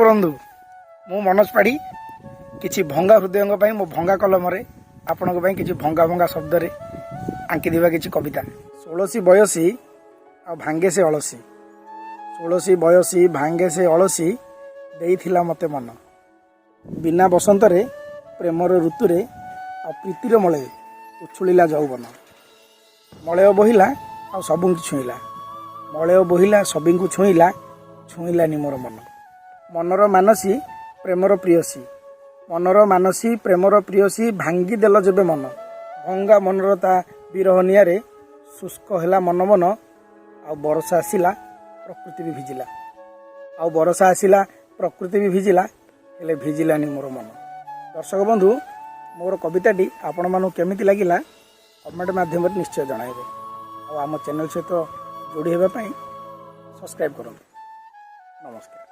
बंधु मु मनोज पाढ़ी किछि भंगा हृदयों मो भंगा कलम आपण कि भंगा भंगा शब्द आंकी देवा किछि कविता। 16 बयसी आ भांगे से अलसी 16 बयसी भांगे से अलसी देइथिला मते मन बिना बसंत रे प्रेमर ऋतु रे आ प्रीतिर मले उछुलिला जौवन मलय बहिला आ सबुଙ୍କୁ छुईला मलय बहिला सबुଙ୍କୁ छुईला छुईलानी मोर मन मनर मानसी प्रेमर प्रियसी मनर मानसी प्रेमर प्रियसी भांगी देल जेबे मन भंगा मनरता विरह नियारे शुष्क हैला मन मन आ बरसा आसिला प्रकृति भी भिजिला आ बरसा आसिला प्रकृति भी भिजिला हेले भिजिलानी मोर मन। दर्शक बंधु मोर कविताटी आपण मानू केमिति लागिला कमेंट माध्यम निश्चय जणाइबे आ आम चैनल सहित जोड़ी हेबा पई सब्सक्राइब करंतु। नमस्कार।